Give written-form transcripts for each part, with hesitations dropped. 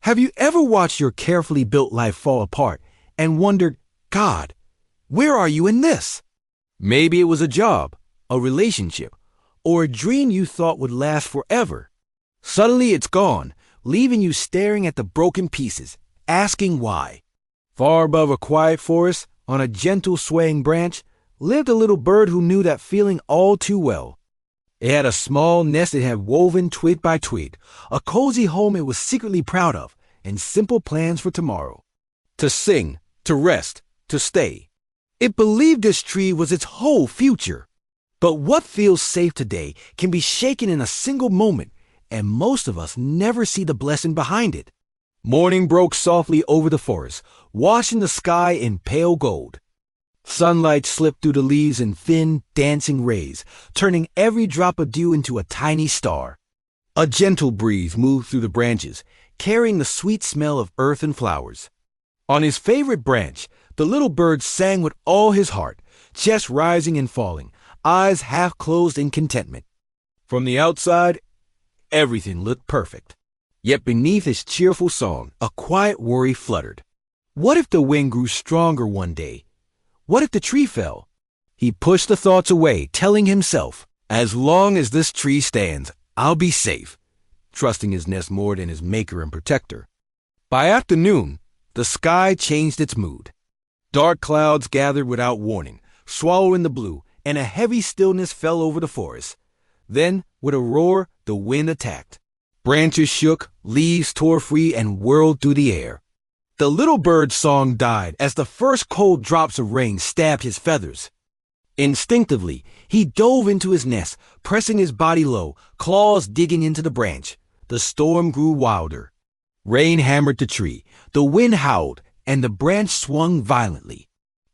Have you ever watched your carefully built life fall apart and wondered, God, where are you in this? Maybe it was a job, a relationship, or a dream you thought would last forever. Suddenly it's gone, leaving you staring at the broken pieces, asking why. Far above a quiet forest, on a gentle swaying branch, lived a little bird who knew that feeling all too well. It had a small nest it had woven twig by twig, a cozy home it was secretly proud of, and simple plans for tomorrow. To sing, to rest, to stay. It believed this tree was its whole future. But what feels safe today can be shaken in a single moment, and most of us never see the blessing behind it. Morning broke softly over the forest, washing the sky in pale gold. Sunlight slipped through the leaves in thin, dancing rays, turning every drop of dew into a tiny star. A gentle breeze moved through the branches, carrying the sweet smell of earth and flowers. On his favorite branch, the little bird sang with all his heart, chest rising and falling, eyes half closed in contentment. From the outside, everything looked perfect. Yet beneath his cheerful song, a quiet worry fluttered. What if the wind grew stronger one day? What if the tree fell? He pushed the thoughts away, telling himself, as long as this tree stands, I'll be safe, trusting his nest more than his maker and protector. By afternoon, the sky changed its mood. Dark clouds gathered without warning, swallowing the blue, and a heavy stillness fell over the forest. Then, with a roar, the wind attacked. Branches shook, leaves tore free and whirled through the air. The little bird's song died as the first cold drops of rain stabbed his feathers. Instinctively, he dove into his nest, pressing his body low, claws digging into the branch. The storm grew wilder. Rain hammered the tree, the wind howled, and the branch swung violently.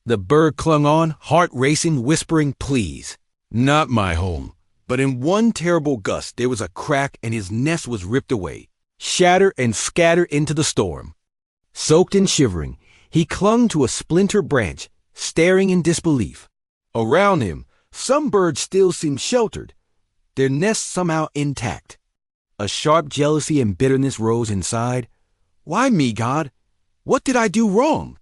The bird clung on, heart racing, whispering pleas. Not my home. But in one terrible gust, there was a crack and his nest was ripped away, shattered and scattered into the storm. Soaked and shivering, he clung to a splintered branch, staring in disbelief. Around him, some birds still seemed sheltered, their nests somehow intact. A sharp jealousy and bitterness rose inside. Why me, God? What did I do wrong?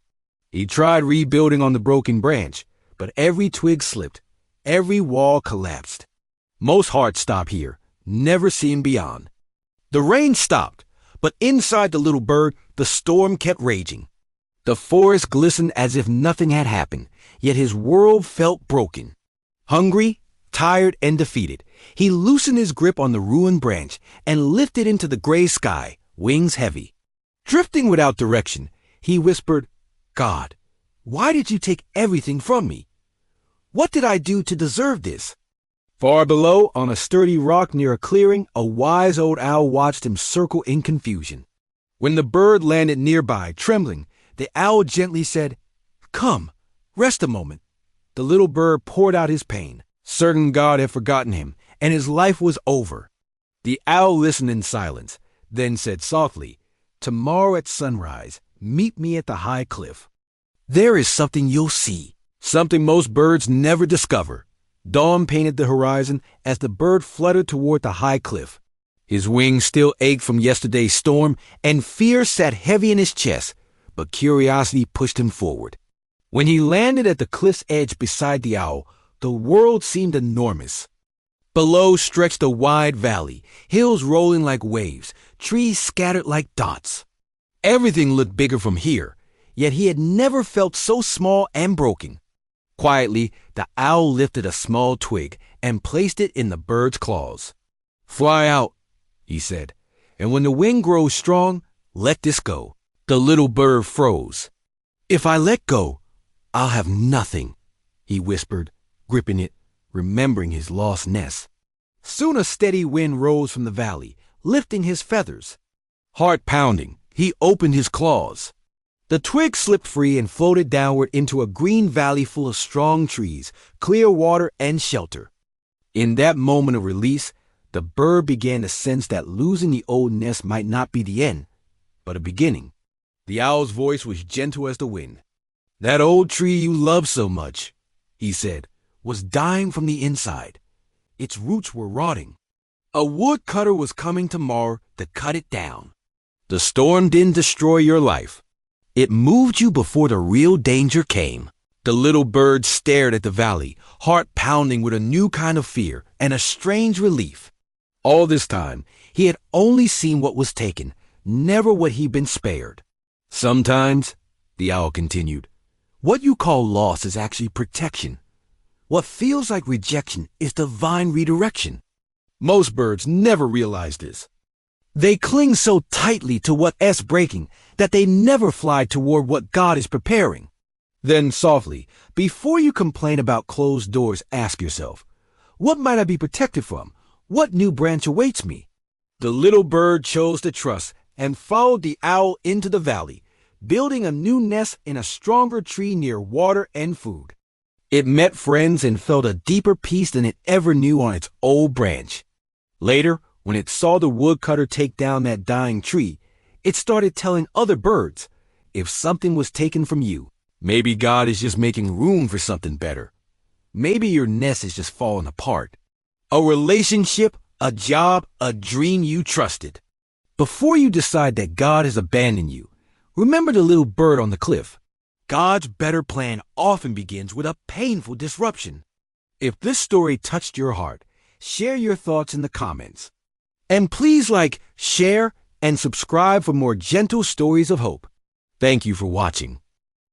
He tried rebuilding on the broken branch, but every twig slipped, every wall collapsed. Most hearts stop here, never seeing beyond. The rain stopped, but inside the little bird, the storm kept raging. The forest glistened as if nothing had happened, yet his world felt broken. Hungry, tired, and defeated, he loosened his grip on the ruined branch and lifted into the gray sky, wings heavy. Drifting without direction, he whispered, God, why did you take everything from me? What did I do to deserve this? Far below, on a sturdy rock near a clearing, a wise old owl watched him circle in confusion. When the bird landed nearby, trembling, the owl gently said, Come, rest a moment. The little bird poured out his pain, certain God had forgotten him, and his life was over. The owl listened in silence, then said softly, Tomorrow at sunrise, meet me at the high cliff. There is something you'll see, something most birds never discover. Dawn painted the horizon as the bird fluttered toward the high cliff. His wings still ached from yesterday's storm, and fear sat heavy in his chest, but curiosity pushed him forward. When he landed at the cliff's edge beside the owl, the world seemed enormous. Below stretched a wide valley, hills rolling like waves, trees scattered like dots. Everything looked bigger from here, yet he had never felt so small and broken. Quietly, the owl lifted a small twig and placed it in the bird's claws. Fly out, he said, and when the wind grows strong, let this go. The little bird froze. If I let go, I'll have nothing, he whispered, gripping it, remembering his lost nest. Soon a steady wind rose from the valley, lifting his feathers. Heart pounding, he opened his claws. The twig slipped free and floated downward into a green valley full of strong trees, clear water, and shelter. In that moment of release, the bird began to sense that losing the old nest might not be the end, but a beginning. The owl's voice was gentle as the wind. That old tree you loved so much, he said, was dying from the inside. Its roots were rotting. A woodcutter was coming tomorrow to cut it down. The storm didn't destroy your life. It moved you before the real danger came. The little bird stared at the valley, heart pounding with a new kind of fear and a strange relief. All this time, he had only seen what was taken, never what he'd been spared. Sometimes, the owl continued, what you call loss is actually protection. What feels like rejection is divine redirection. Most birds never realize this. They cling so tightly to what's breaking that they never fly toward what God is preparing. Then softly, before you complain about closed doors, ask yourself, what might I be protected from? What new branch awaits me? The little bird chose to trust and followed the owl into the valley, building a new nest in a stronger tree near water and food. It met friends and felt a deeper peace than it ever knew on its old branch. Later, when it saw the woodcutter take down that dying tree, it started telling other birds, if something was taken from you, maybe God is just making room for something better. Maybe your nest is just falling apart. A relationship, a job, a dream you trusted. Before you decide that God has abandoned you, remember the little bird on the cliff. God's better plan often begins with a painful disruption. If this story touched your heart, share your thoughts in the comments. And please like, share, and subscribe for more gentle stories of hope. Thank you for watching.